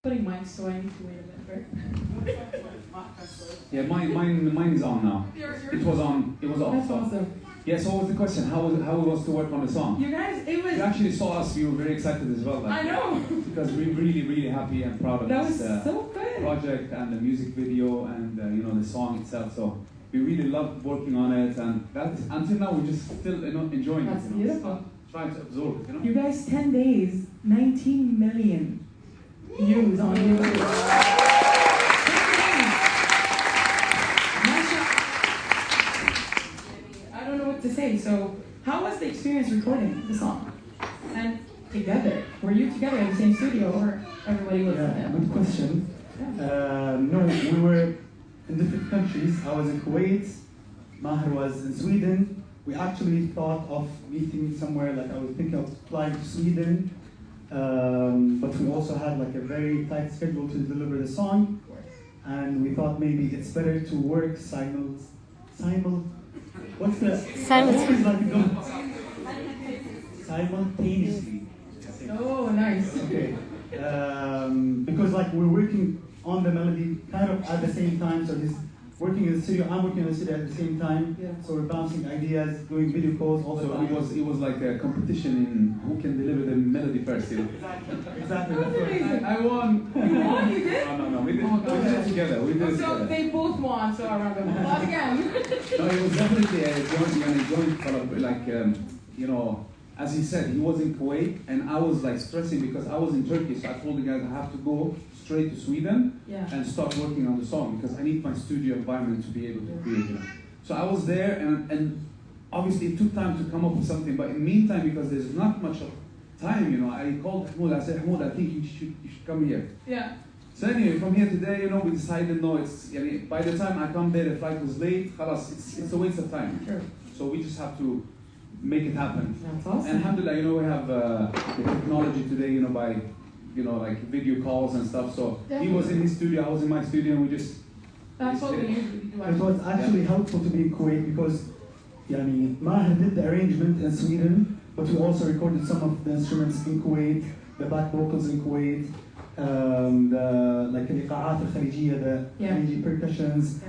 Putting mics, so I need to wait a bit, right? Yeah, mine is on now. It was on. It was off. That's awesome. Yeah. So what was the question? How it was to work on the song? You guys, it was. You actually saw us. We were very excited as well. Like, I know. Because we're really happy and proud of That this was so good. project and the music video and the song itself. So we really loved working on it, and that until now we're just still enjoying That's it. beautiful. Trying to absorb it. You guys, 10 days, 19 million views on YouTube. 10 days. I don't know what to say. So, how was the experience recording the song? And together, were you together in the same studio, or everybody was? Yeah, good question. No, we were in different countries. I was in Kuwait, Maher was in Sweden. We actually thought of meeting somewhere, like I was thinking of flying to Sweden, but we also had like a very tight schedule to deliver the song, and we thought maybe it's better to work simultaneously. Oh, nice. Okay. Because like we're working on the melody kind of at the same time, so he's working in the studio, I'm working in the studio at the same time, Yeah. so we're bouncing ideas, doing video calls all the So time. it was like a competition in who can deliver the melody first. Exactly, that's right. I won. You won, you did? No. We did it together. We did it So together. they both won, so I round of applause again. No, it was definitely a joint collaboration. As he said, he was in Kuwait, and I was like stressing because I was in Turkey. So I told the guys I have to go straight to Sweden Yeah. and start working on the song because I need my studio environment to be able to create. So I was there, and obviously it took time to come up with something. But in the meantime, because there's not much of time, I called Humood. I said, Humood, I think you should come here. Yeah. So anyway, from here today, we decided no, by the time I come there, the flight was late. Khalas, it's a waste of time. Sure. So we just have to make it happen. That's awesome. And alhamdulillah, we have the technology today, by like video calls and stuff. So he was in his studio, I was in my studio, and we just. That's what we usually do. It was actually helpful to be in Kuwait because Maher did the arrangement in Sweden, but we also recorded some of the instruments in Kuwait, the back vocals in Kuwait, like الإيقاعات الخليجية, the Khaliji percussions,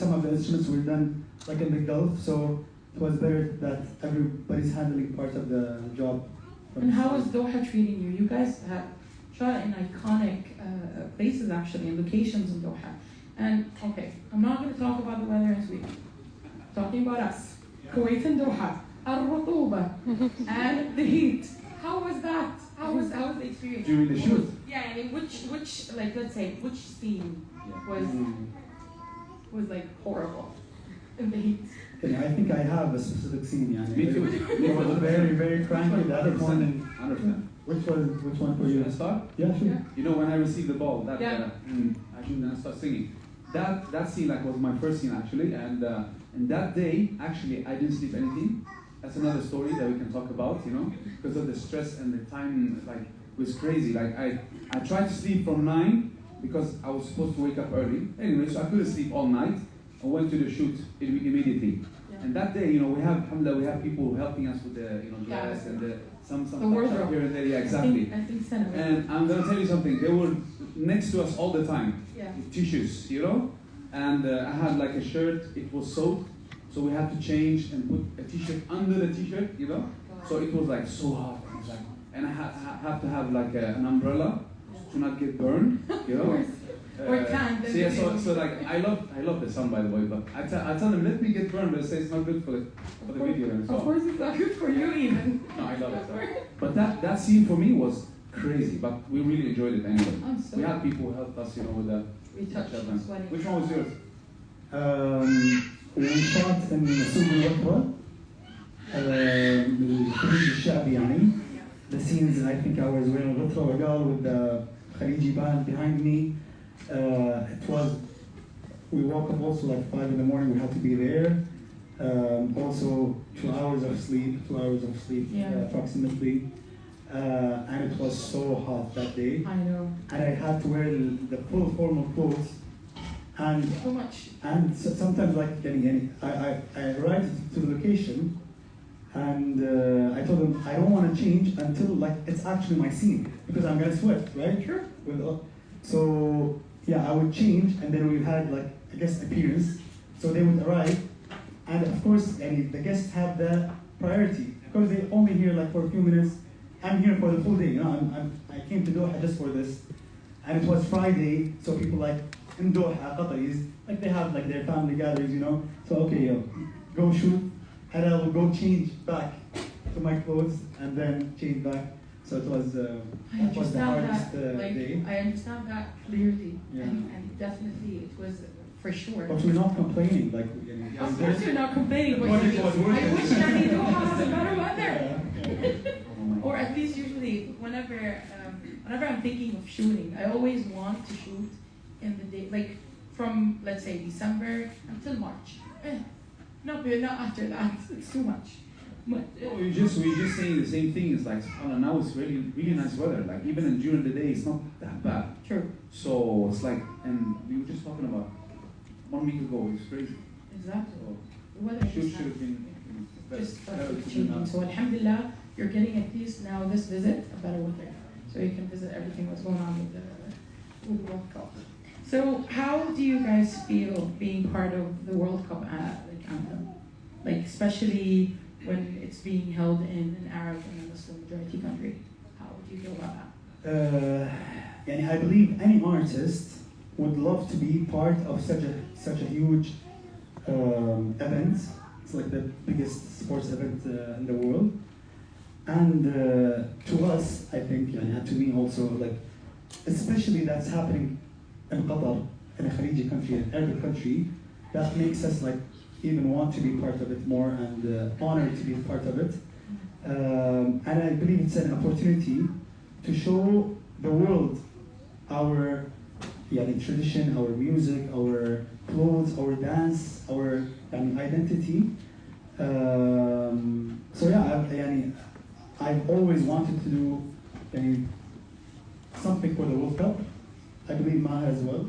some of the instruments were done like in the Gulf, so it was better that everybody's handling part of the job. And how was Doha treating you? You guys have shot in iconic places actually, and locations in Doha. And okay, I'm not going to talk about the weather in Sweden. I'm talking about us. Kuwait and Doha, al-rutuba, and the heat. How was that? How was the experience? During the shoot? Yeah, I mean, which like let's say which scene was like horrible in the heat? I think I have a specific scene. Me too. It was very cranky. The other one. 100%. Which one for you? Can I start? Yeah, sure. Yeah. When I received the ball, that Yeah. I shouldn't start singing. That scene was my first scene actually, and that day actually I didn't sleep anything. That's another story that we can talk about, because of the stress and the time was crazy. Like I tried to sleep from 9 because I was supposed to wake up early. Anyway, so I couldn't sleep all night. I went to the shoot immediately. Yeah. And that day, we have people helping us with the dress and some stuff here and there. Yeah, exactly. I think so. And I'm gonna tell you something. They were next to us all the time. Yeah. With tissues, And I had like a shirt. It was soaked, so we had to change and put a t-shirt under the t-shirt. So it was like so hot. And I have to have like an umbrella to not get burned. Or can't. So I love the sun, by the way, but I tell them let me get burned, but they say it's not good for the video and so on. Of course it's not good for you even. No, I love it. But that scene for me was crazy, but we really enjoyed it anyway. We had people who helped us, with the retouch. Which one was yours? We shot in سوق الوطوة الخليج الشعبي The scenes, I think I was wearing a غطرة وقال with the Khaliji band behind me. We woke up also like 5 in the morning, we had to be there. Also 2 hours of sleep approximately. And it was so hot that day. I know. And I had to wear the full formal clothes. And so much. And sometimes I arrived to the location and I told them I don't want to change until it's actually my scene because I'm gonna sweat, right? Sure. So yeah, I would change, and then we had like I guess appearance. So they would arrive, and of course, the guests have the priority because they only here like for a few minutes. I'm here for the full day. You know, I came to Doha just for this, and it was Friday, so people like in Doha, Qataris, like they have like their family gatherings, you know. So okay, yo, go shoot, and I will go change back to my clothes and then change back. So it was the hardest day. I understand that clearly, Yeah. and definitely it was for sure. But we're not complaining, like. Of course you're not complaining, but project was worth I it. wish Doha has a better weather. Yeah. Or at least usually, whenever I'm thinking of shooting, I always want to shoot in the day, like from let's say December until March. No, but not after that. It's too much. But, we're just saying the same thing. It's like now it's really nice weather. Like even during the day, it's not that bad. True. So it's like, and we were just talking about 1 week ago. It's crazy. Exactly. So The weather should just have been just better to do changing. now. So alhamdulillah, you're getting at least now this visit a better weather, so you can visit everything that's going on with the World Cup. So how do you guys feel being part of the World Cup anthem? Like especially when it's being held in an Arab and a Muslim majority country. How do you feel about that? And I believe any artist would love to be part of such a huge event. It's like the biggest sports event in the world. And to us, I think, and to me also, like, especially that's happening in Qatar, in a Khariji country, an Arab country, that makes us like even want to be part of it more and honored to be part of it. And I believe it's an opportunity to show the world our tradition, our music, our clothes, our dance, our identity. So yeah, I've always wanted to do something for the World Cup. I believe Maher as well.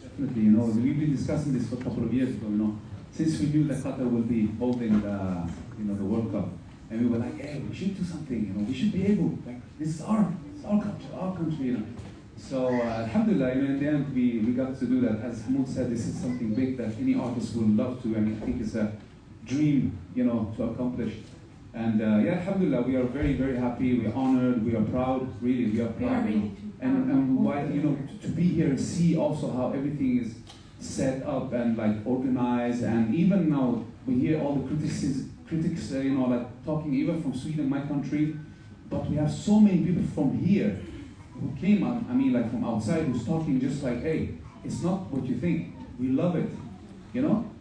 Definitely, we've been discussing this for a couple of years ago, since we knew that Qatar will be holding the World Cup, and we were like, hey, we should do something, we should be able, like, this is our country, So, alhamdulillah, in the end, we got to do that. As Humood said, this is something big that any artist would love to, and I think it's a dream, to accomplish. And alhamdulillah, we are very, very happy, we're honored, we are proud, really, we are proud. And why, to be here and see also how everything is set up and like organized, and even now we hear all the critics, like talking even from Sweden, my country, but we have so many people from here who came up, like from outside, who's talking just like, hey, it's not what you think, we love it,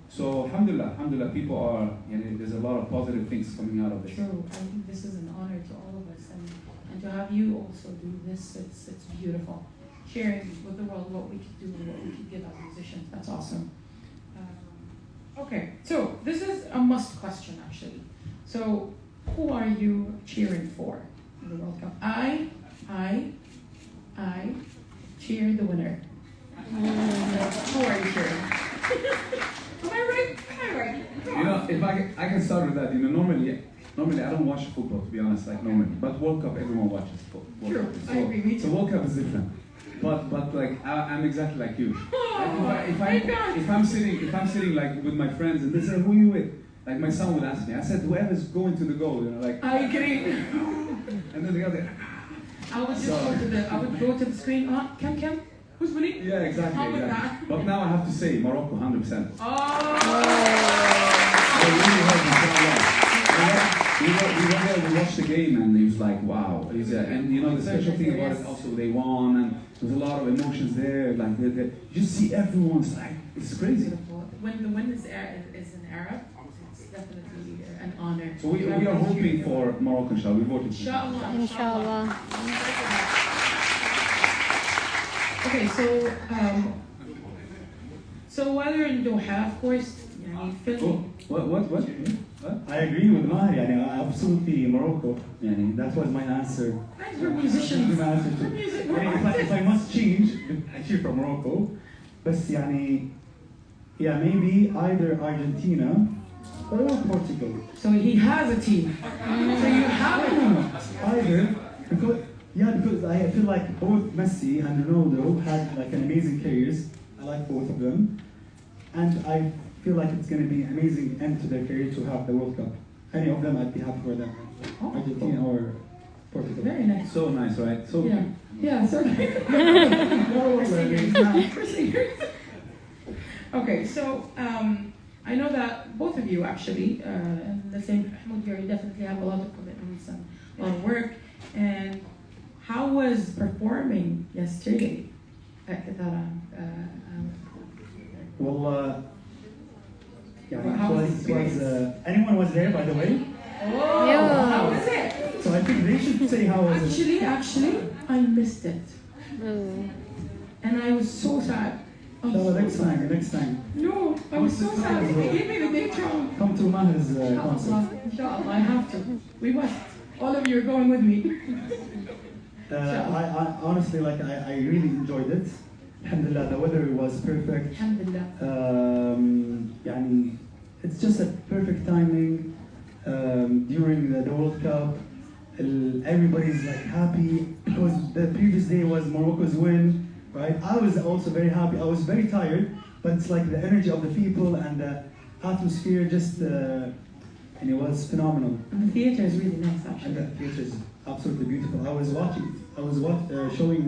So alhamdulillah, people are, there's a lot of positive things coming out of this. True, I think this is an honor to all of us, and to have you also do this, it's beautiful. Sharing with the world what we could do and what we could give as musicians, that's awesome. Okay, so this is a must question actually. So who are you cheering for in the World Cup? I cheer the winner. Who are you cheering? Am I right? If I can start with that, normally I don't watch football, to be honest, like normally. But World Cup, everyone watches football. True, I agree, me too. So World Cup is different. But like I'm exactly like you. If I'm sitting like with my friends and they say, who are you with? Like my son would ask me. I said, whoever's going to the goal, like. I agree. And then the other. I would go to the screen. Kim, who's winning? Yeah, exactly. But now I have to say Morocco, 100%. We watched the game and he was like, wow. And the special thing about it also, they won and there's a lot of emotions there. Like you just see everyone's like, it's crazy. When the win is an Arab, it's definitely an honor. So we are hoping for Morocco, inshallah. We voted. Inshallah. Okay, so while you're in Doha, of course, filming. What? I agree with Maher, absolutely Morocco. That was my answer. You're musicians. My answer to, if I must change, I cheer for Morocco. But maybe either Argentina or Portugal. So he has a team. So you have a team. Either, because Yeah, because I feel like both Messi and Ronaldo had like an amazing careers. I like both of them, and I feel like it's going to be an amazing end to their career to have the World Cup. Any of them, I'd be happy for them. Oh, Argentina or Portugal. very nice. So nice, right? So Yeah, yeah, sorry. No, Okay, so I know that both of you actually, and the same Humood, you definitely have a lot of commitments and a lot of work. And how was performing yesterday at Qatar? Well, yeah, How was it was anyone was there, by the way? Oh, Yeah. how was it? So I think they should say how was it. Actually, I missed it. Oh. And I was so sad. I'm No, so next sad. next time. No, I was so sad. They gave me the date wrong. Come to Maher's concert. Inshallah, I have to. We must. All of you are going with me. I honestly, like, I really enjoyed it. Alhamdulillah, the weather was perfect. Alhamdulillah. يعني, it's just a perfect timing during the World Cup. Everybody's like happy because the previous day was Morocco's win, right? I was also very happy. I was very tired, but it's like the energy of the people and the atmosphere just, and it was phenomenal. And the theater is really nice, And actually. the theater is absolutely beautiful. I was showing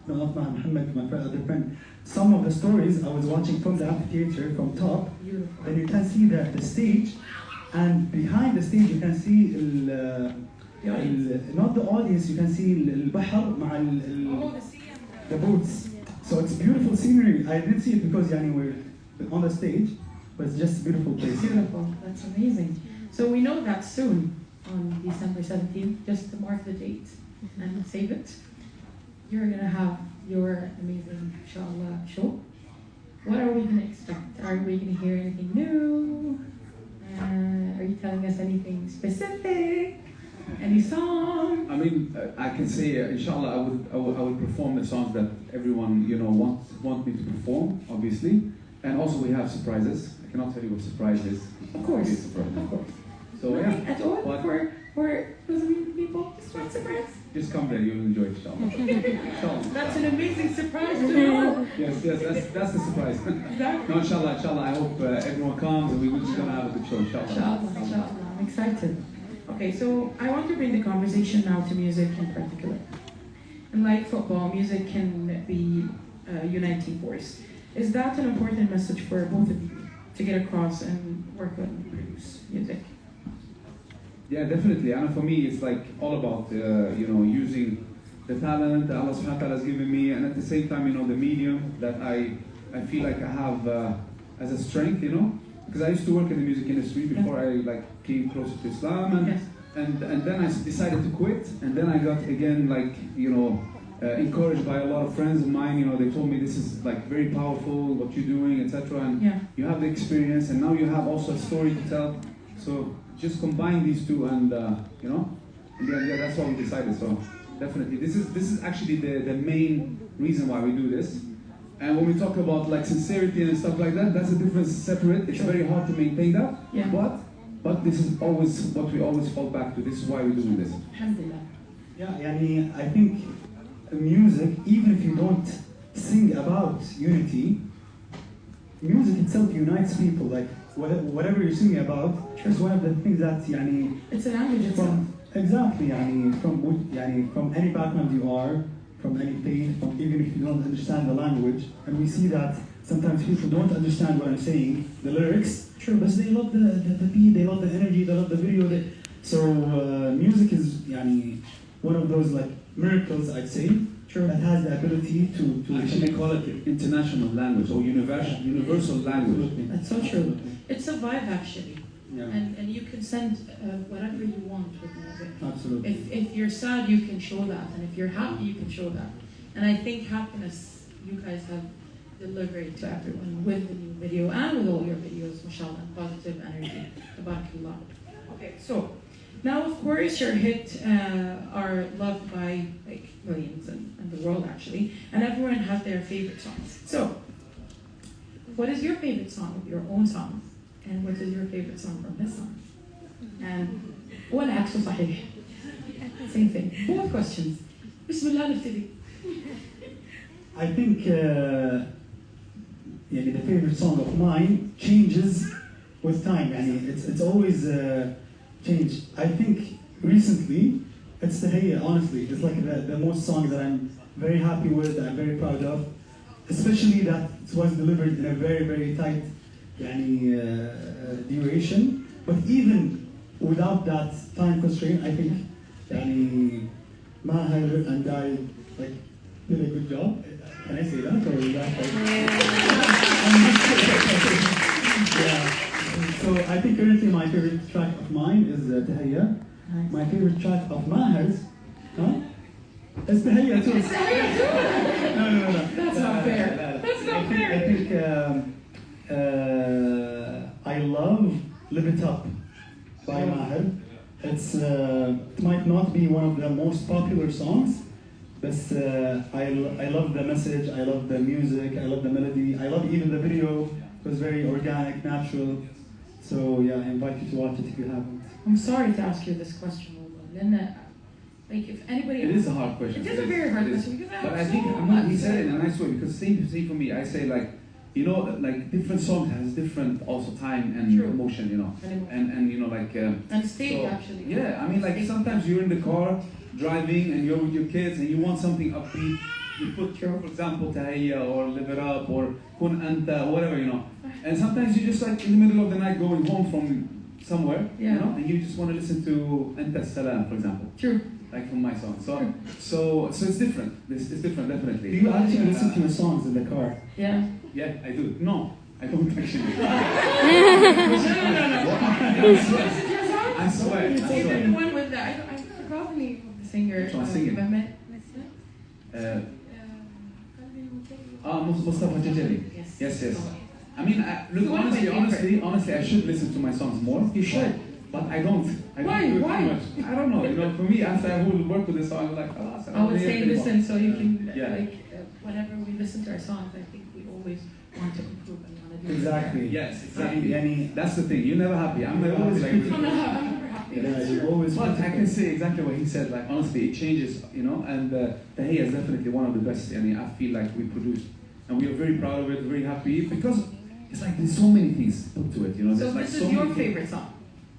Muhammad, my other friend, some of the stories I was watching from the amphitheater from top. Beautiful. Then you can see the stage, and behind the stage you can see not the audience, you can see البحر مع Oh, the sea and the boats. So it's beautiful scenery. I didn't see it because we're on the stage, but it's just a beautiful place. beautiful. That's amazing. So we know that soon, on December 17th, just to mark the date and save it, you're going to have your amazing, inshallah, show. What are we going to expect? Are we going to hear anything new? Are you telling us anything specific? Any song? I mean, I can say, inshallah, I would perform the songs that everyone, want me to perform, obviously. And also we have surprises. I cannot tell you what surprise is. Of course, It's a surprise. of course. So Nothing yeah, at all What? for Muslim people. Just one surprise. just come there, you'll enjoy it, inshallah. Inshallah. That's an amazing surprise to know. Yes, that's the surprise. Exactly. No, inshallah, I hope everyone comes and we're just gonna have a good show, inshallah. Inshallah, inshallah. I'm excited. Okay, so I want to bring the conversation now to music in particular. And like football, music can be a uniting force. Is that an important message for both of you to get across and work on and produce music? Yeah, definitely. And for me, it's like all about using the talent that Allah Subhanahu wa Taala has given me, and at the same time, the medium that I feel like I have as a strength, because I used to work in the music industry before I came closer to Islam, and Yes. and then I decided to quit, and then I got again encouraged by a lot of friends of mine. They told me this is very powerful, what you're doing, etc. And Yeah. you have the experience, and now you have also a story to tell. So just combine these two, and that's what we decided. So definitely, this is actually the main reason why we do this. And when we talk about sincerity and stuff like that, that's a different separate. It's very hard to maintain that. Yeah. But this is always what we always fall back to. This is why we're doing this. Alhamdulillah. Yeah, يعني, I think music, even if you don't sing about unity, music itself unites people. Like whatever you're singing about is one of the things that يعني, It's a language itself. exactly يعني, from any background you are, from any faith, even if you don't understand the language, and we see that sometimes people don't understand what I'm saying, the lyrics. Sure, but they love the beat, they love the energy, they love the video. So music is يعني, one of those miracles, I'd say, that has the ability to Actually call it international language or universal language. That's so true. It's a vibe actually. Yeah, And you can send whatever you want with music. absolutely. If you're sad, you can show that, and if you're happy, you can show that. And I think happiness, you guys have delivered to everyone with the new video and with all your videos, mashallah, and positive energy. Tabarakallah. Okay, so now of course your hits are loved by millions and the world actually, and everyone has their favorite songs. So, what is your favorite song of your own songs? And what is your favorite song from his song? And والعكس صحيح. Same thing. Both questions. بسم الله نبتدي. I think the favorite song of mine changes with time. It's always changed. I think recently it's Tahiyya, honestly. It's like the most song that I'm very happy with, that I'm very proud of. Especially that it was delivered in a very, very tight duration. But even without that time constraint, I think Maher and I did a good job. Can I say that? Or is that yeah. So I think currently my favorite track of mine is Tahiyya. Nice. My favorite track of Maher's, is Tahiyya too. It's Tahiyya too. No. That's not fair. That's not fair. I think I love Live It Up by Maher. It might not be one of the most popular songs, but I love the message, I love the music, I love the melody, I love even the video. It was very organic, natural. So yeah, I invite you to watch it if you haven't. I'm sorry to ask you this question, Lena. Like, if anybody... It is a hard question. It is a very hard question because But I think he said it in a nice way, because same for me. I say different songs has different also time and True. emotion, And state, so, actually. Yeah, I mean, sometimes you're in the car driving and you're with your kids and you want something upbeat. You put, for example, Tahiyya or Live It Up or Kun Anta, whatever, And sometimes you just in the middle of the night going home from somewhere, and you just want to listen to Anta Salam, for example. True. Like from my song. So it's different. It's different, definitely. Do you actually listen to your songs in the car? Yeah. Yeah, I do. No, I don't actually. No. I swear. Is it the one with the... I forgot the name of the singer. Which one? Sing it. Mehmet. Mustafa Jajali. Yes. I mean, look, honestly, I should listen to my songs more. You should. But I don't. Why? Do it Why? too much. I don't know. For me, after I will work with this song, I'm like, oh, I would say listen so you can, Yeah. whenever we listen to our songs, I think we always want to improve and want to do Exactly. Yes, exactly. That's the thing. You're never happy. I'm never always like. better. I'm never happy. Yeah, you always. But I can say exactly what he said. Like, honestly, it changes, and Tahiyya is definitely one of the best. I feel like we produced, and we are very proud of it, very happy, because it's like there's so many things put to it. So There's this so is your many favorite song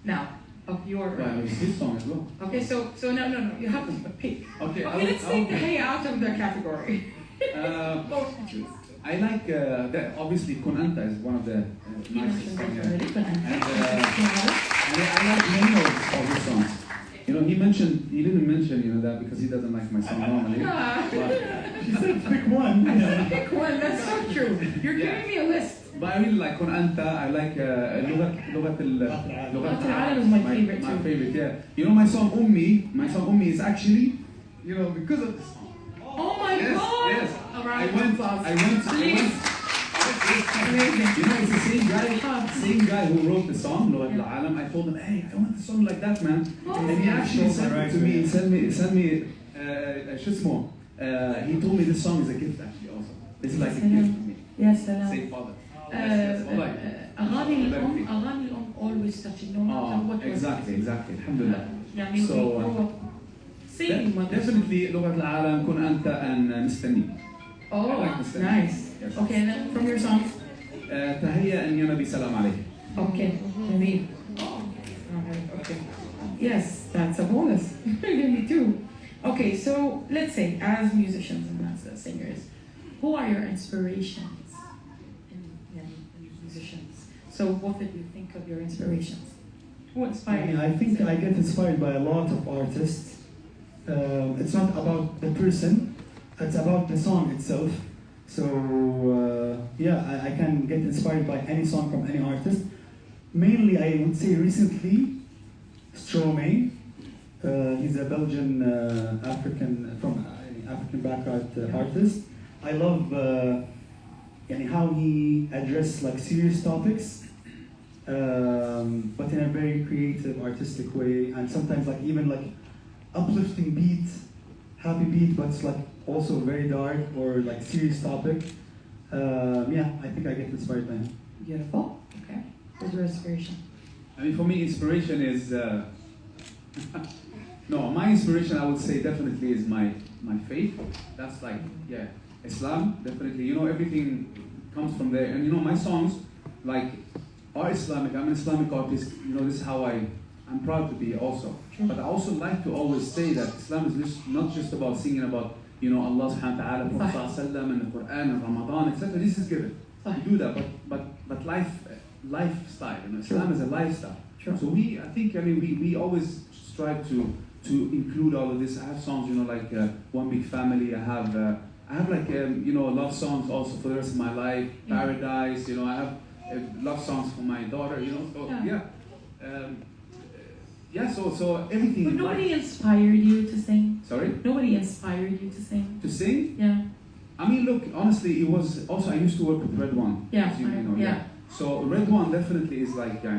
now of your. Yeah, it's his song as well. Okay, so no, you have to pick. Okay, let's take the Hey out of the category. Both choose. I like obviously Kun Anta is one of the nicest songs. And I like many of his songs. He didn't mention that because he doesn't like my song normally. But She said pick one. Pick one. That's so true. You're giving me a list. But I really like Kun Anta. I like لغة العالم is my favorite My too. favorite, yeah. My song Ummi is actually, because of this song. Oh my God! Yes. All I right. went. Please. Amazing. It's the same guy who wrote the song, لغة العالم. I told him, hey, I want a song like that, man. And he actually sent it to me. Send me. شو اسمه? He told me this song is a gift actually also. This is like a gift to me. Yes, salam. Say father. أغاني الأم always touching no matter what. Exactly. الحمد لله. So definitely لغة العالم كن أنت and مستني. Oh, nice. Yes. Okay, and then from your songs. تهيأ أن ينبي سلام عليك. Okay, Jamil. Okay. Yes, that's a bonus. Me too. Okay, so let's say as musicians and as singers, who are your inspirations in musicians? So what did you think of your inspirations? Who inspired you? I think I get inspired by a lot of artists. It's not about the person, it's about the song itself. So I can get inspired by any song from any artist. Mainly, I would say recently, Stromae. He's a Belgian African background artist. I love how he addressed serious topics, but in a very creative, artistic way, and sometimes even uplifting beat, happy beat, but it's also very dark or serious topic. I think I get inspired by him. Beautiful. Okay. What's your inspiration? For me, inspiration is no. My inspiration, I would say, definitely is my faith. That's like, yeah, Islam, definitely. You know, everything comes from there. And you know, my songs, like, are Islamic. I'm an Islamic artist. You know, this is how I'm proud to be also. But I also like to always say that Islam is not just about singing about, you know, Allah subhanahu wa ta'ala, Prophet sallallahu and the Quran and Ramadan, etc. This is given. We do that, but lifestyle. You know, Islam is a lifestyle. Sure. So I think, we always strive to include all of this. I have songs, you know, like One Big Family. I have like, you know, love songs also for the rest of my life. Paradise. You know, I have love songs for my daughter. You know, so so everything. But nobody inspired you to sing? Sorry? Nobody inspired you to sing? To sing? Yeah. I mean, look, honestly, it was also, I used to work with Red One. Yeah. As you know. So Red One definitely is like, I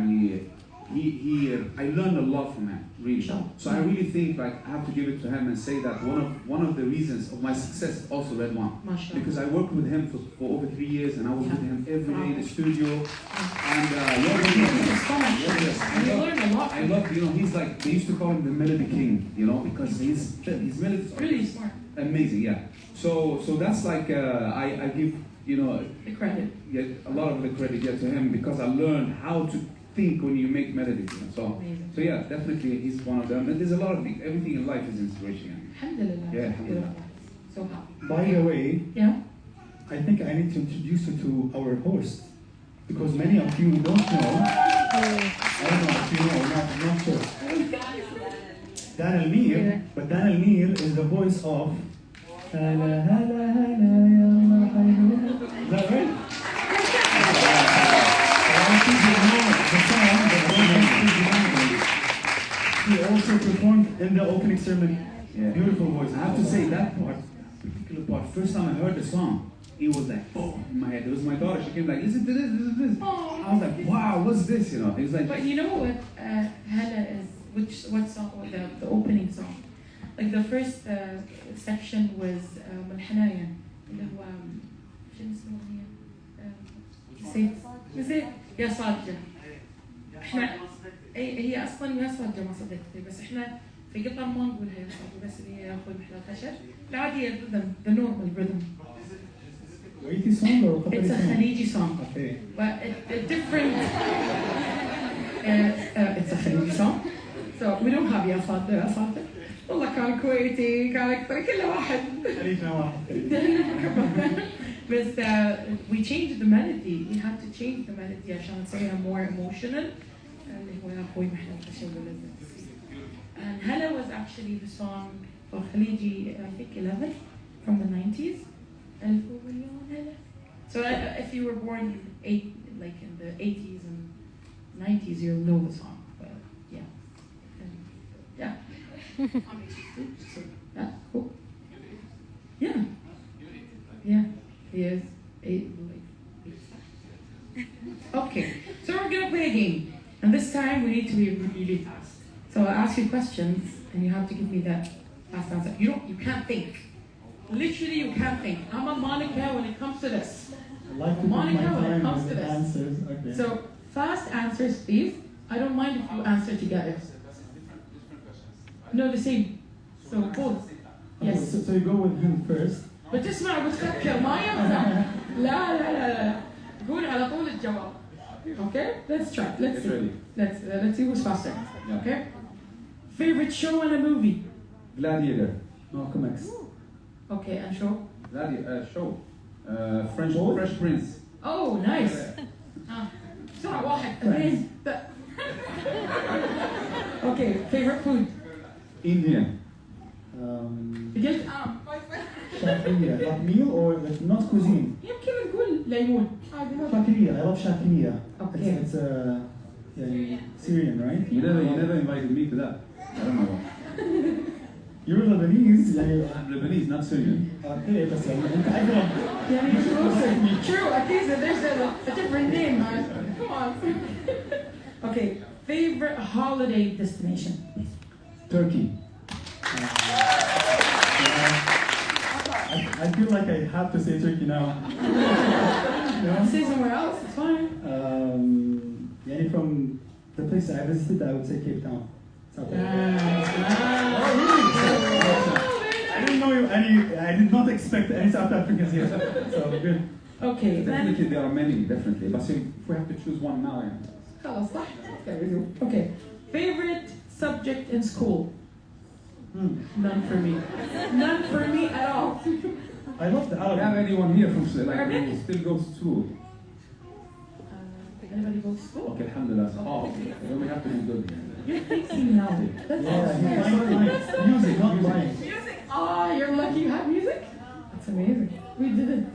learned a lot from him, really. Sure. So I really think, like, I have to give it to him and say that one of the reasons of my success is also Red One. Mashallah. Because I worked with him for over 3 years, and I was with him every day in the studio. And You learned a lot. I love, you know, he's like, they used to call him the Melody King, you know, because his melodies are Really smart. amazing, yeah. So that's like, I give, you know, The credit. a lot of the credit to him, because I learned how to think when you make melodies. You know? So yeah, definitely he's one of them. And there's a lot of things. Everything in life is inspiration. Alhamdulillah. Yeah, alhamdulillah. So happy. By the way, Yeah. I think I need to introduce you to our host, because many of you don't know. I don't know if you know, I'm not sure. Dan Almir, but Dan Almir is the voice of Hala Hala Hala Ya Mahayya. Is that right? He also performed in the opening ceremony. Yeah. Beautiful voice. I have to say that particular part, first time I heard the song, it was like, oh, in my head. It was my daughter. She came like, listen to this, listen to this. I was like, wow, what's this? You know, it was like. But you know what Hala is? What song? The opening song. Like the first section was Malhanaya. اللي هو شنو اسمه هي؟ نسيت يا صادقة. احنا هي اصلا يا صادقة ما صدقتي، بس احنا في قطر ما نقولها يا صادقة، بس اللي هي اخوي محلى الخشب. العادية الرhythm, the normal rhythm. Kuwaiti song or Qatari It's a song? Khaliji song. Okay. But a different. It's a Khaliji song. So we don't have يا صادقة يا صادقة. والله كان كويتي كان أكثر كل واحد. خليجنا واحد. But we changed the melody. We had to change the melody عشان نسويها more emotional. اللي هو يا أخوي محلى الخشب ولذة. And Hala was actually the song for Khaliji, I think 11 from the 90s. So if you were born like in the 80s and 90s, you'll know the song. But yeah. Yeah. Yeah, cool. Yeah. Yeah, he is. Okay, so we're gonna play a game. And this time we need to be really fast. So I'll ask you questions and you have to give me that fast answer. You can't think. Literally you can't think. I'm a Monica when it comes to this. I like to Monica take my when it time comes with to the this. answers. Okay. So fast answers please. I don't mind if you answer together. No, the same. So both. Okay, Yes. so you go with him first. بتسمع وتفكر ما ينفع. لا لا لا لا. قول على طول الجواب. Okay? Let's try. Let's see. Let's see who's faster. Yeah. Okay? Favorite show and a movie? Gladiator. Malcolm X. Okay, and show? Show. Fresh Prince. Oh, nice. بسرعة واحد اثنين. Okay, favorite food? Indian. قلت Shakiria. Like meal or like not cuisine? يمكن نقول ليمون. Shakiria. I love shakiria. Okay. It's Syrian, right? You never invited me to that. I don't know. You're Lebanese. I'm Lebanese, not Syrian. Okay, بس أنت أقرب. يعني true. At least there's a different name, man. Come on. Okay, favorite holiday destination? Turkey. I feel like I have to say Turkey now. Say somewhere else, it's fine. Yani from the place I visited, I would say Cape Town. South Africa. Nice. Oh, really? Oh, very I didn't know you any. I did not expect any South Africans here. So good. Okay, then. Definitely, there are many, definitely. But if we have to choose one now, yeah. خلاص صح؟ Okay. Favorite subject in school? None for me. None for me at all. I love the Do you have Arabic. anyone here from like Arabic? who still goes to school? Anybody go to school? Okay, alhamdulillah. Oh, then we have to be good here. You're thinking now. That's Yeah, awesome. fine. Music, not lying. Music. Oh, you're lucky you have music? That's amazing. We didn't.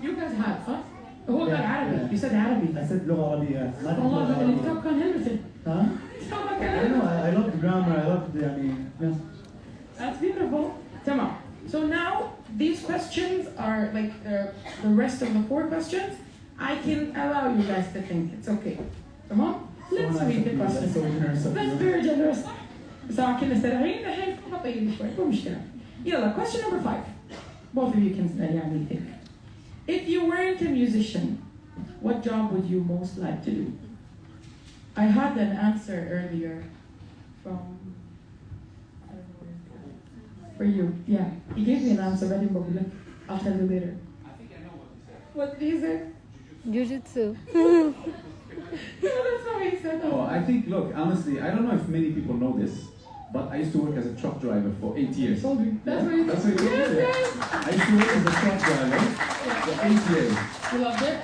You guys had, huh? هو كان عربي. You said Arabic. I said لغة عربية. ما أعرف والله لغة عربية. الكتاب كان هندسة. Huh? الكتاب I كان know. هندسة. I love the grammar. I love the. Yeah. That's beautiful. تمام. So now these questions are like the rest of the 4 questions. I can allow you guys to think. It's okay. تمام? Let's read the questions. So generous of That's you. very generous. بصراحة كنا سريعين الحين نطيل شوي مو مشكلة. يلا question number 5. Both of you can يعني think. If you weren't a musician, what job would you most like to do? I had an answer earlier from I don't know where it's from. For you, yeah. He gave me an answer, but I'll tell you later. I think I know what you said. What did he say? Jiu-jitsu. No, that's not what he said. Oh, I think, look, honestly, I don't know if many people know this, but I used to work as a truck driver for 8 years. Told you. That's what he That's what you Yes, said. yes. I used to work as a truck driver for 8 years. You loved it?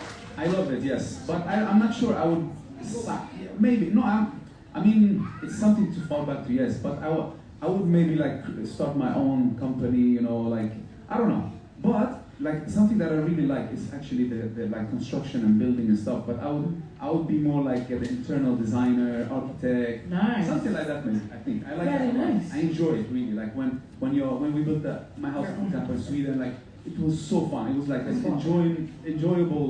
I love it, yes. But I'm not sure I would. Maybe. No, I mean, it's something to fall back to, yes. But I would maybe like start my own company, you know, like, I don't know. But like something that I really like is actually the like construction and building and stuff. But I would be more like the internal designer, architect, Nice. something like that. Maybe I think I like Very that. nice. I enjoy it really. Like when we built my house, for example, in Sweden, like it was so fun. It was like an It's fun. enjoyable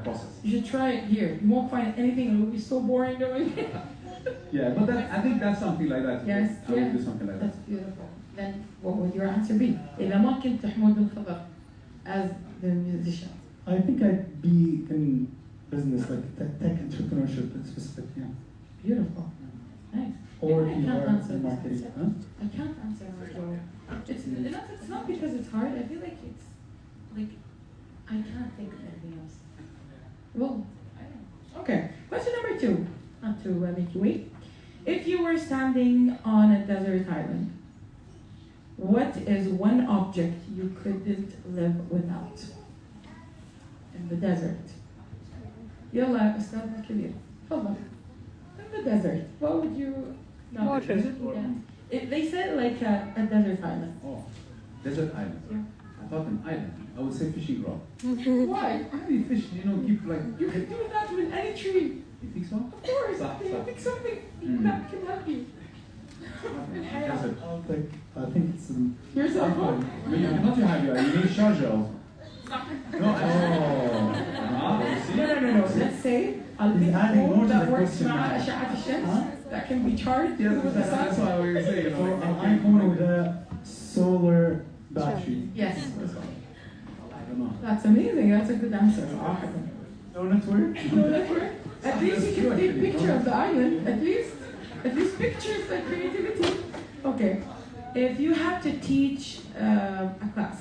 process. You should try it here. You won't find anything. It will be so boring doing it. Yeah, but I think that's something like that. Yes, I would yeah. do something like that. That's beautiful. Then what would your answer be? إذا ما كنت حمود الخضر as the musician. I think I'd be in business, like tech entrepreneurship, specific, yeah. Beautiful. Nice. Or I can't PR answer and this. marketing. Huh? I can't answer that though. It's not because it's hard. I feel like it's like I can't think of anything else. Well, I don't know. Okay. Question number 2. Not to make you wait. If you were standing on a desert island, what is one object you couldn't live without in the desert? يلا أستاذنا الكبير. تفضل. In the desert, what would you not Water. Yeah. They said like a desert island. Oh, desert island. Yeah. I thought an island. I would say fishing rod. Why? Any fish, you know, keep like. You can do that with any tree. You think so? Of course. صح, صح. Pick something Mm. that can help you. Desert. I think it's Your cell phone? Not you have you need charger also. No, No. Let's say I'll He's pick a adding more phone to that the works question مع now. أشعة الشمس Huh? that can be charged Yeah, with the that's sun. why we were saying. So an iPhone with a solar battery. Yes. I don't know. That's amazing. That's a good answer. No network? No network. At least you can take picture of the island. At least pictures like creativity. Okay. If you had to teach a class,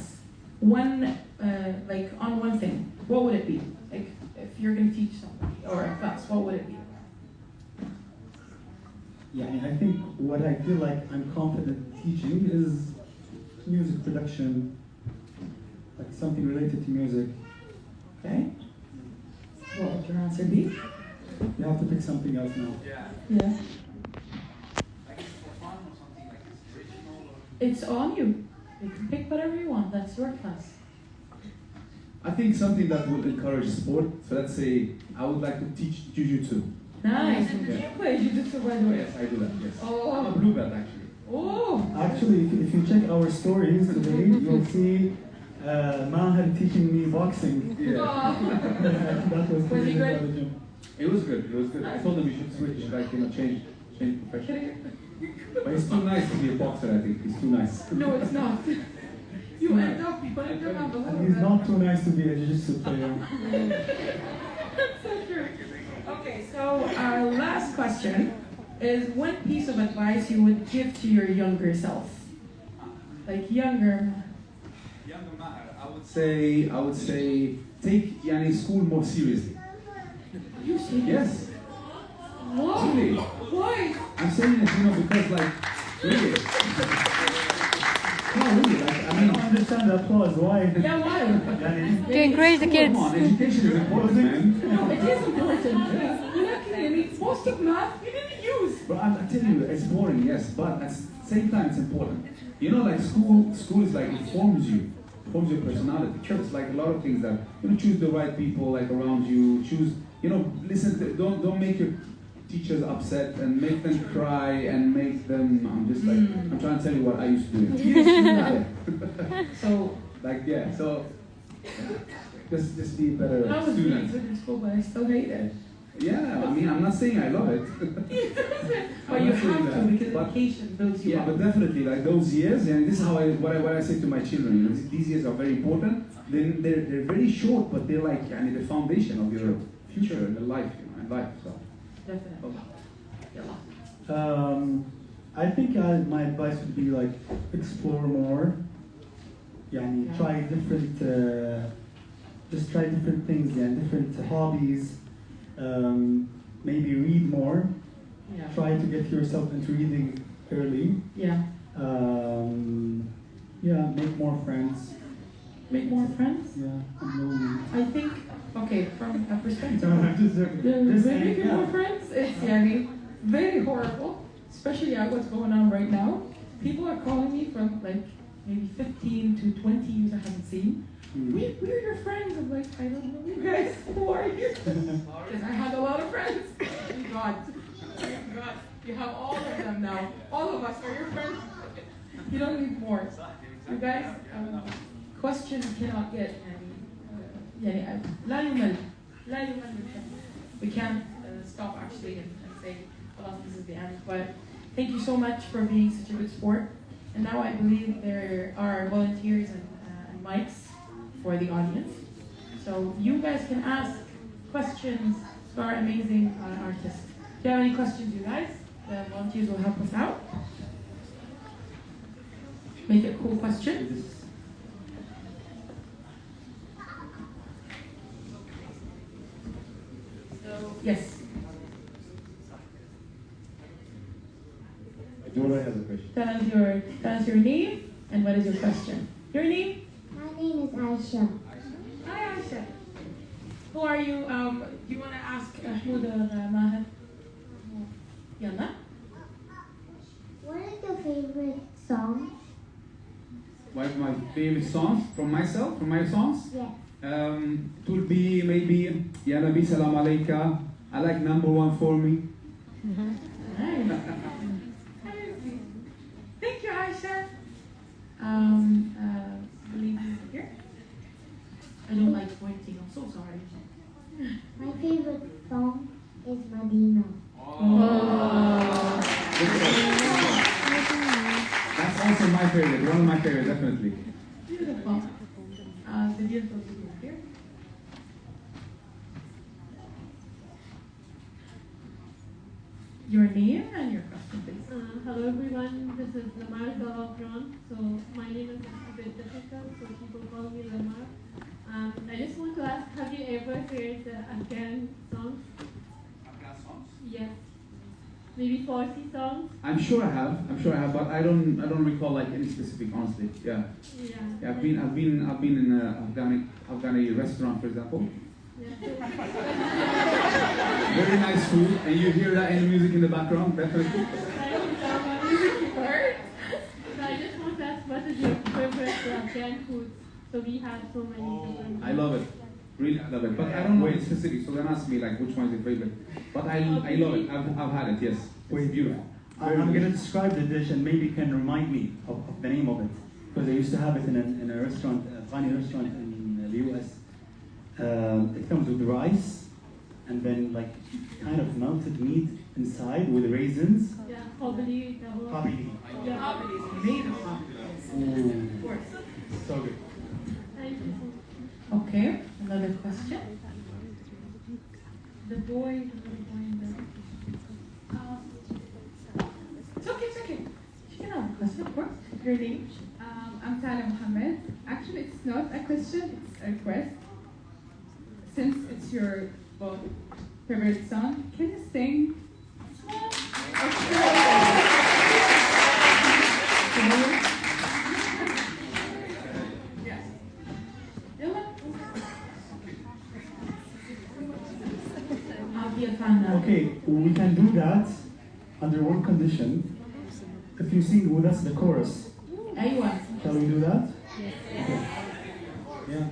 like on one thing, what would it be? Like if you're going to teach somebody or a class, what would it be? Yeah, I think what I feel like I'm confident teaching is music production, like something related to music. Okay. What would your answer be? You have to pick something else now. Yeah. It's on you. You can pick whatever you want. That's your class. I think something that will encourage sport. So let's say I would like to teach jiu-jitsu. Nice. Yeah. You play jiu-jitsu, by the way. Yes, I do that. Yes. Oh. I'm a blue belt actually. Oh. Actually, if you check our stories today, you'll see Maher teaching me boxing. Yeah. That was Was he good? It was good. It was good. I told him he should switch, like change profession. But he's too nice to be a boxer. I think he's too nice. No, it's not. You end up And he's not too nice to be a jiu-jitsu player. That's so true. Okay, so our last question is one piece of advice you would give to your younger self. Like younger. Younger Maher, I would say take yani school more seriously. You see? Yes. Why? Really? Why? I'm saying it, because like really. No, really, like I don't understand the applause. Why? Yeah, why? يعني- To encourage the kids. Come on, education is important, man. No, it is important. You're not kidding. I mean, most of math you didn't use. But I tell you, it's boring, yes, but at the same time, it's important. Like school is like, it forms your personality. It's like a lot of things that, choose the right people like around you, choose, listen, don't make your teachers upset and make them cry and make them, I'm trying to tell you what I used to do. So, just be a better I was really student. good in school, but I still hate it. Yeah, I mean, I'm not saying I love it. But you have to, because But- education builds you Yeah, up. but definitely, like those years, and this is how what I say to my children. These years are very important. Then they're very short, but they're like the foundation of your future and life, and life. So. Definitely. Yeah. I think my advice would be like explore more. يعني Yeah. try different, just try different things, and different hobbies. Maybe read more. Yeah. Try to get yourself into reading early. Yeah. Make more friends. Make more friends. Yeah, I'm lonely. I think, okay, from a perspective No, of I'm just joking. Just saying, making yeah. more friends, it's very horrible, especially at what's going on right now. People are calling me from like maybe 15 to 20 years I haven't seen. We're your friends. I'm like, I don't know you guys. Who are you? Because I had a lot of friends. Thank God. Thank God. You have all of them now. All of us are your friends. You don't need more. You guys, questions cannot get لا يمل we can't stop actually and say well, this is the end, but thank you so much for being such a good sport. And now I believe there are volunteers and mics for the audience, so you guys can ask questions to our amazing artists. If you have any questions, you guys, the volunteers will help us out. Make it a cool question. Yes. Dora has a question. Tell us your name and what is your question. Your name? My name is Aisha. Hi, Aisha. Who are you? Do you want to ask Humood or Maher? Yalla. What is your favorite song? One of my favorite songs from myself, from my songs. Yes. It would be maybe Ya Nabi Salam Alayka. I like number one for me. Nice. Thank you, Aisha. Leave you here. I don't like pointing. I'm so sorry. My favorite song is Medina. That's also my favorite, one of my favorite, definitely. Beautiful. The beautiful people here. Your name and your question, please. Hello everyone, this is Lamar Zain. So my name is a bit difficult, so people call me Lamar. I just want to ask, have you ever heard the Afghan songs? Afghan songs? Yes. Maybe Farsi songs? I'm sure I have, but I don't recall like any specific, honestly. Yeah. Yeah. I've been in an Afghani restaurant, for example. Very nice food, and you hear that in the music in the background, definitely. So I just want to ask, what is your favorite Afghan food? So we have so many different. I love it. Really love it. But I don't know any specific, so don't ask me like which one is your favorite. But I love it. I've had it, yes. It's beautiful. I'm going to describe the dish and maybe you can remind me of the name of it. Because I used to have it in a restaurant, a funny restaurant in the US. It comes with rice and then like kind of melted meat inside with raisins. Yeah, probably. Probably. Yeah. Made of of course. So good. Thank you so much. Okay, another question. The boy in the it's okay. She can have a question, of course. Your name? I'm Tala Mohammed. Actually, it's not a question, it's a request. Since it's your favorite song, can you sing? Yes. Okay, we can do that under one condition. If you sing with us the chorus. أيوة. Shall we do that? Yes. Okay. Yeah.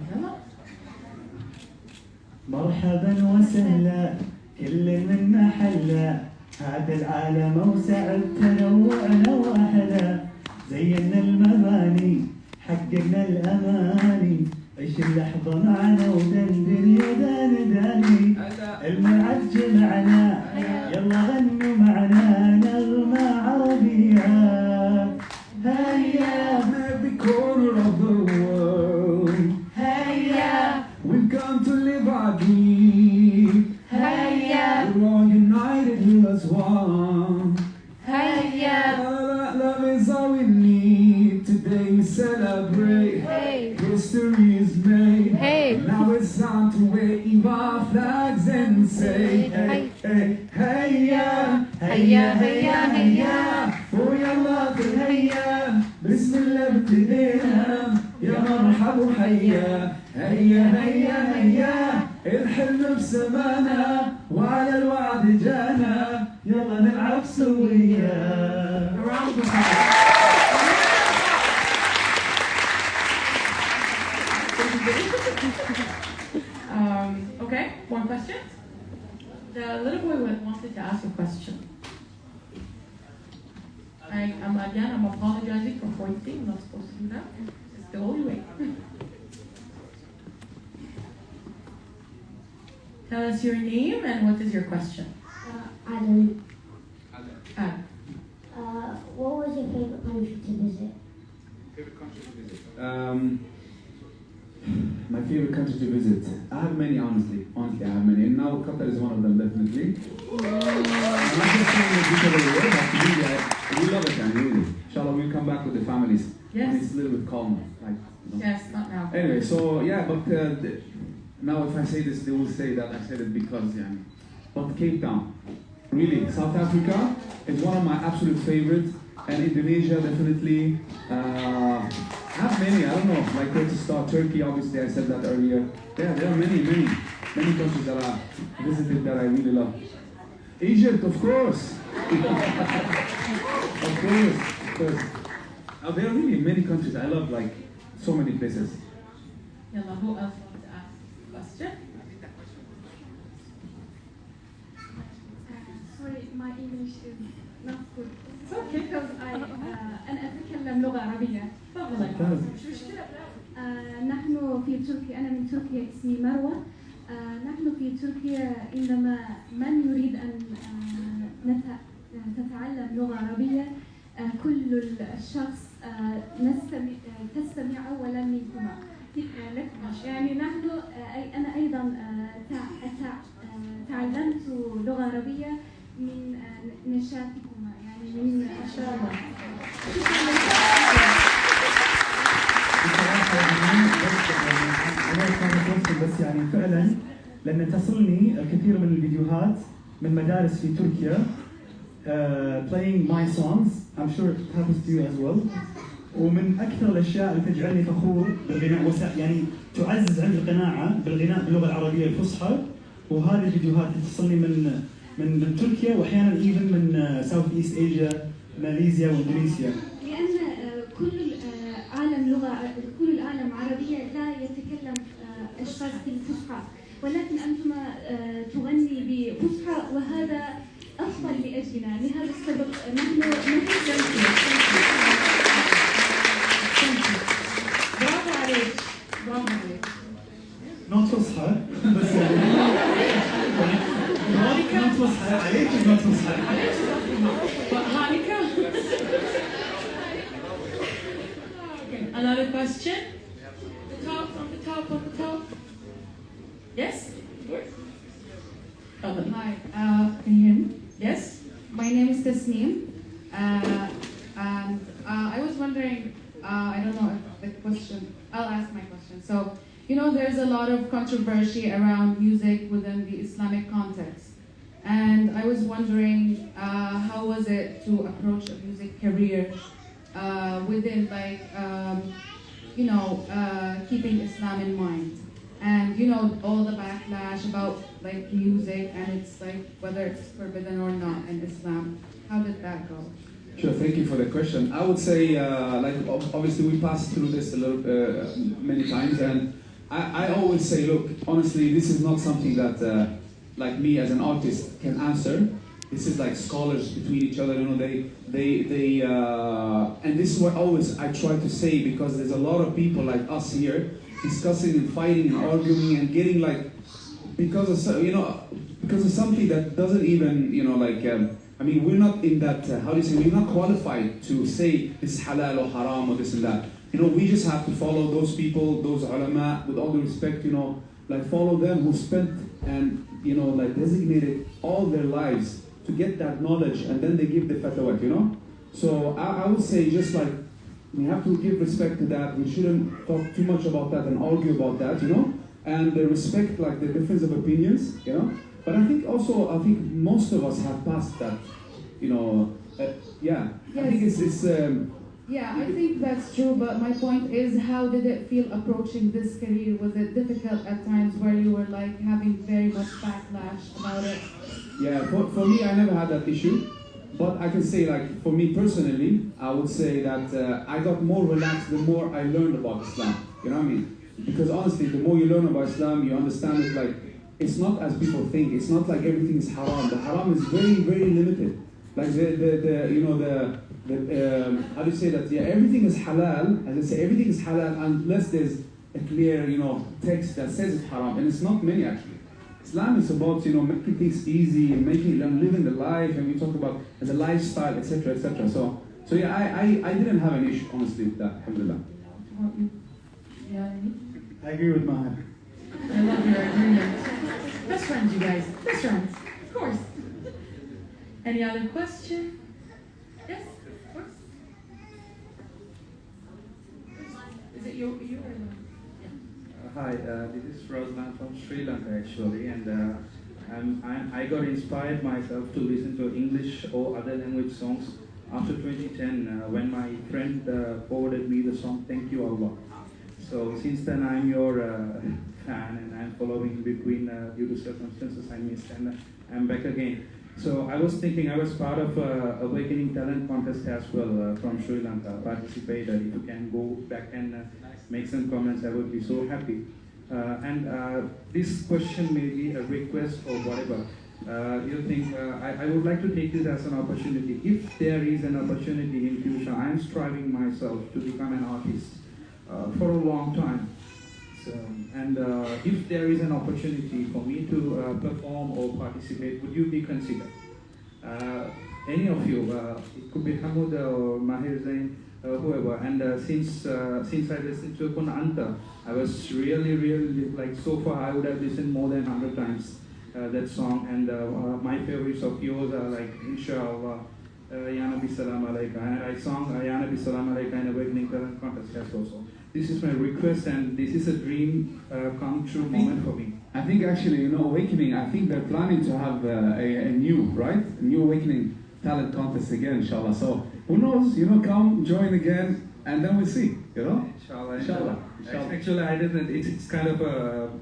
مرحبا وسهلا كل من محلة هذا العالم اوسع تنوعنا واحنا زينا المباني حققنا الاماني عيش اللحظة معنا ودندن يا داني المعد جمعنا يلا غنوا معنا نغمة عربية هيا From every corner of the world, هيا we've come to live our dream. هيا We're all united here as one. هيا Love is all we need. Today we celebrate. Hey. History is made. Hey. Now it's time to wave our flags and say, hey, hey, hey, yeah, hey, yeah, hey, yeah, hey, yeah. Oh, يا الله هيا بسم الله ابتدينا يا مرحب وحيا هيا هيا هيا الحلم بسمانا وعلى الوعد جانا يلا نلعب سويا. Okay, one question. The little boy wanted to ask a question. I'm apologizing for pointing. I'm not supposed to do that. It's the only way. Tell us your name and what is your question? Adam, Ad. what was your favorite country to visit? Favorite country to visit? My favorite country to visit. I have many, honestly. Honestly, I have many. And now Qatar is one of them, definitely. I'm not just saying it because of the word, but really, we love it, and really. Inshallah, we'll come back with the families. Yes. When it's a little bit calmer. Like, you know. Yes, not now. Anyway, so yeah, but now if I say this, they will say that I said it because, yeah. But Cape Town, really, South Africa is one of my absolute favorites, and Indonesia definitely. I have many, I don't know, like where to start. Turkey, obviously, I said that earlier. Yeah, there are many countries that I visited that I really love. Egypt, of course. Of course. Oh, there are really many countries. I love, like, so many places. Yalla, who else wants to ask a question? Sorry, my English is not good. It's okay. Because أنا أتكلم لغة عربية. تفضل. مش مشكلة. نحن في تركيا، أنا من تركيا، اسمي مروة. نحن في تركيا عندما من يريد أن تتعلم لغة عربية كل الشخص تستمع أولا منكما. يعني نحن أنا أيضا تعلمت لغة عربية من نشاتكما، يعني من ما شاء الله. بس يعني فعلا لأن تصلني الكثير من الفيديوهات من مدارس في تركيا playing my songs. I'm sure it happens to you as well. ومن أكثر الأشياء اللي تجعلني فخور بالغناء يعني تعزز عندي القناعة بالغناء باللغة العربية الفصحى، وهذه الفيديوهات تصلني من تركيا وأحيانا even من ساوث إيست إيجيا، ماليزيا وإندونيسيا. لأن كل العالم عربية لا يتكلم أشخاص بالفصحى، ولكن أنتم تغني بفصحى وهذا أفضل لأجلنا. لهذا السبب نحن برافو عليك. برافو عليك. not فصحى بس يعني not فصحى عليك not فصحى. هانيكا. Another question? The top, on the top, on the top. Yes? Oh, Hi, can you hear me? yes? My name is Tasneem, and I was wondering, I don't know if lot of controversy around music within the Islamic context. And I was wondering, how was it to approach a music career within, like, keeping Islam in mind? And all the backlash about like music and it's like whether it's forbidden or not in Islam. How did that go? Sure, thank you for the question. I would say, obviously we passed through this a little many times, and I always say, look, honestly, this is not something that, like me as an artist, can answer. This is like scholars between each other, and this is what always I try to say, because there's a lot of people like us here discussing and fighting and arguing and getting like, because of something that doesn't even, we're not in that, we're not qualified to say this is halal or haram or this and that. We just have to follow those people, those ulama, with all the respect, follow them who spent and, designated all their lives to get that knowledge, and then they give the fatwa, So I would say just like, we have to give respect to that. We shouldn't talk too much about that and argue about that, and respect like the difference of opinions, But I think most of us have passed that, Yes. I think it's Yeah, I think that's true, but my point is, how did it feel approaching this career? Was it difficult at times where you were like having very much backlash about it? Yeah, for me, I never had that issue. But I can say, like, for me personally, I would say that I got more relaxed the more I learned about Islam. You know what I mean? Because honestly, the more you learn about Islam, you understand it, like, it's not as people think. It's not like everything is haram. The haram is very, very limited. Like how do you say that? Yeah, everything is halal. As I say, everything is halal unless there's a clear, text that says it's haram. And it's not many actually. Islam is about, making things easy and living the life, and we talk about the lifestyle, etc., etc. So yeah, I didn't have an issue, honestly, with that, alhamdulillah. Yeah, I agree with Maher. I love your agreement. Best friends, you guys. Best friends, of course. Any other question? Yes, of course. Is it you or Hi, this is Rosman from Sri Lanka actually, and I got inspired myself to listen to English or other language songs after 2010 when my friend forwarded me the song Thank You Allah. So since then I'm your fan, and I'm following between due to circumstances I missed, and I'm back again. So I was thinking, I was part of Awakening Talent Contest as well from Sri Lanka, participated. If you can go back and make some comments, I would be so happy. And this question may be a request or whatever. You think, I would like to take this as an opportunity. If there is an opportunity in future, I'm striving myself to become an artist for a long time. So, and if there is an opportunity for me to perform or participate, would you be considered? Any of you, it could be Humood or Maher Zain, whoever. And since I listened to Kun Anta, I was really, like, so far I would have listened more than 100 times that song. And my favorites of yours are like Inshallah, Ya Nabi Salam Alaika. And I sang Ya Nabi Salam Alaika in Awakening Talent Contest as also. This is my request, and this is a dream come true moment for me. I think actually, Awakening, I think they're planning to have a new Awakening Talent Contest again, inshallah. So who knows, come, join again, and then we'll see, Inshallah. Actually, I didn't, it's kind of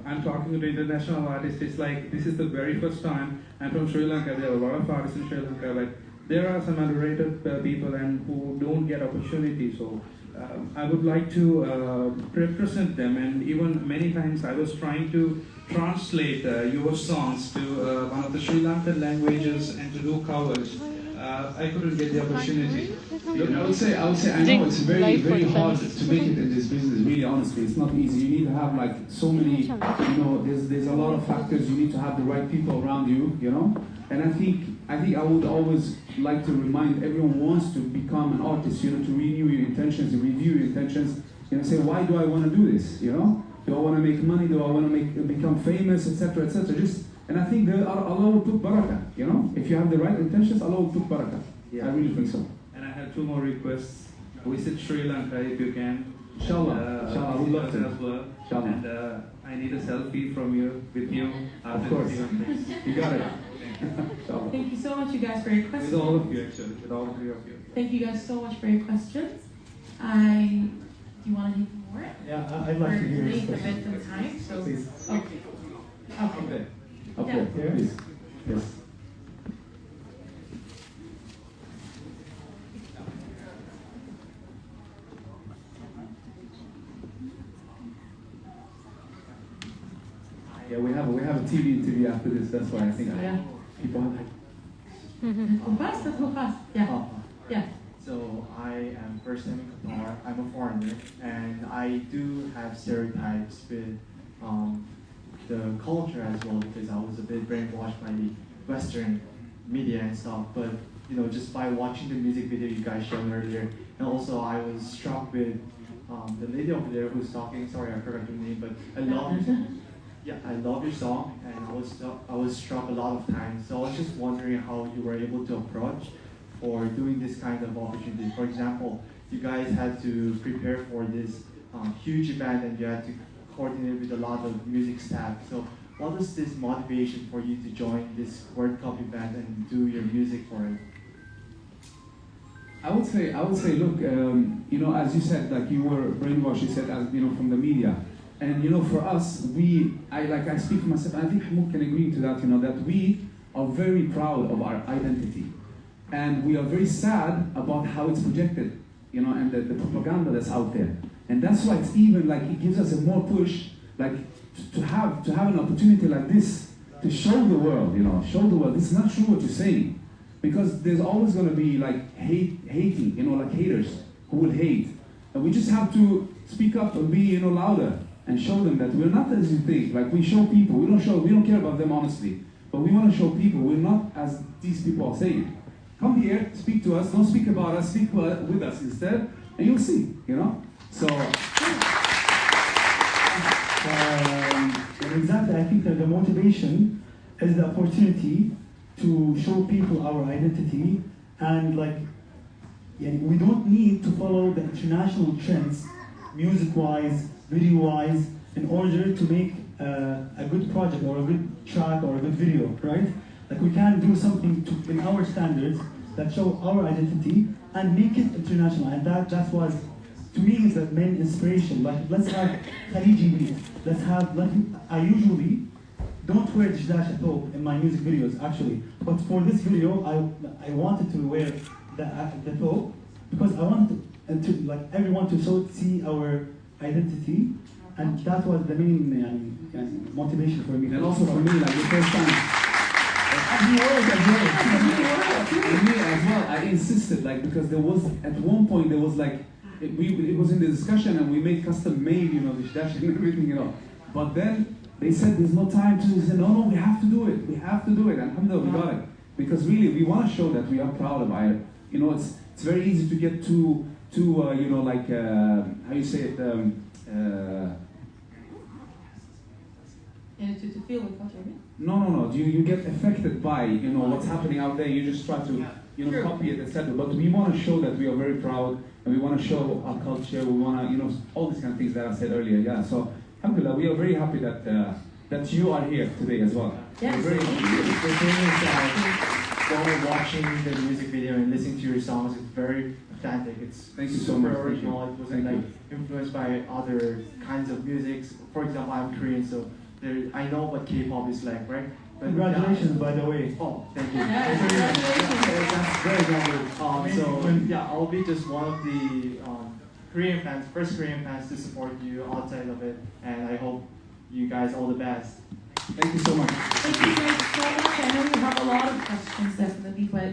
I'm talking to international artists, it's like, this is the very first time. I'm from Sri Lanka, there are a lot of artists in Sri Lanka, but there are some underrated people and who don't get opportunities. So I would like to represent them, and even many times I was trying to translate your songs to one of the Sri Lankan languages and to do covers. I couldn't get the opportunity. Look, I would say, I know it's very, very hard to make it in this business, really honestly. It's not easy. You need to have like so many, there's a lot of factors. You need to have the right people around you, And I think I would always like to remind everyone who wants to become an artist, to renew your intentions, to review your intentions, say, why do I want to do this, Do I want to make money? Do I want to become famous, etc., etc.? And I think that Allah will put barakah, If you have the right intentions, Allah will put barakah. Yeah. I really think so. And I have two more requests. Visit Sri Lanka if you can. Inshallah. Inshallah, I would love to. As well. Inshallah. And I need a selfie from you, with you, after course. this event, please. You got it. Inshallah. Thank you so much, you guys, for your With questions. all of you, actually, with all three of you. Thank you guys so much for your questions. Do you want to hear more? Yeah, I'd like to hear We're his late a question. bit in time, so Please. okay. Okay. Okay, Yeah. please. Yes. Yeah, we have a TV interview after this. That's why I think Yeah. people have. Go fast, let's go fast. Yeah. Oh, Yeah. So I am first time in Qatar. I'm a foreigner, and I do have stereotypes with the culture as well because I was a bit brainwashed by the Western media and stuff. But you know, just by watching the music video you guys showed earlier, and also I was struck with the lady over there who's talking. Sorry, I forgot your name, but I love. Yeah, I love your song, and I was struck a lot of times. So I was just wondering how you were able to approach for doing this kind of opportunity. For example, you guys had to prepare for this huge event, and you had to coordinate with a lot of music staff. So what was this motivation for you to join this World Cup event and do your music for it? I would say, look, you know, as you said, like you were brainwashed. You said, as you know, from the media. And you know, for us, I speak for myself, and I think Hamoud can agree to that, you know, that we are very proud of our identity. And we are very sad about how it's projected, you know, and the propaganda that's out there. And that's why it's even like, it gives us a more push, like, to have an opportunity like this, to show the world, you know, this is not true what you're saying. Because there's always going to be like hating, you know, like haters who will hate. And we just have to speak up and be, you know, louder. And show them that we're not as you think. Like we show people, we don't care about them honestly. But we want to show people we're not as these people are saying. Come here, speak to us, don't speak about us, speak with us instead, and you'll see, you know? So exactly, I think that the motivation is the opportunity to show people our identity, and like, yeah, we don't need to follow the international trends, music-wise, video-wise, in order to make a good project or a good track or a good video, right? Like we can do something in our standards that show our identity and make it international, and that was, to me, is the main inspiration. Like, let's have Khaliji beats. Let's have, like, I usually don't wear the Jdash at all in my music videos, actually. But for this video, I wanted to wear the top because I wanted to like everyone to see our identity, and that was the main motivation for me. and also for me, like the first time. For me as well, I insisted, like, because there was, at one point, there was like, it was in the discussion and we made custom made, you know, the dash and everything, you know. But then they said there's no time to, they said, no, we have to do it. We have to do it. And alhamdulillah, we got it. Because really, we want to show that we are proud of it. You know, it's very easy to get too you know, like, how you say it, And to feel with what you mean. No. You get affected by, you know, what's happening out there. You just try to, you know, copy it, etc. But we want to show that we are very proud, and we want to show our culture. We want to, you know, all these kind of things that I said earlier. Yeah. So, alhamdulillah, we are very happy that that you are here today as well. Yes. We're very The thing is that while watching the music video and listening to your songs, it's very authentic. It's Thank you so super much. original. It wasn't Thank like influenced by other kinds of music. For example, I'm Korean, so I know what K-pop is like, right? But Congratulations, by the way. Oh, thank you. Yeah, congratulations. That's very lovely. I'll be just one of the Korean fans, first Korean fans to support you outside of it, and I hope you guys all the best. Thank you so much. Thank you guys so much. I know we have a lot of questions, definitely, but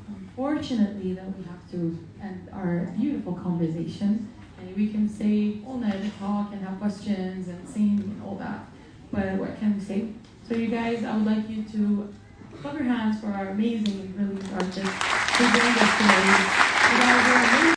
unfortunately, then we have to end our beautiful conversation. And we can say all night and talk and have questions and sing and all that. But what can we say? So you guys, I would like you to clap your hands for our amazing, brilliant artists who joined us today. You guys are amazing.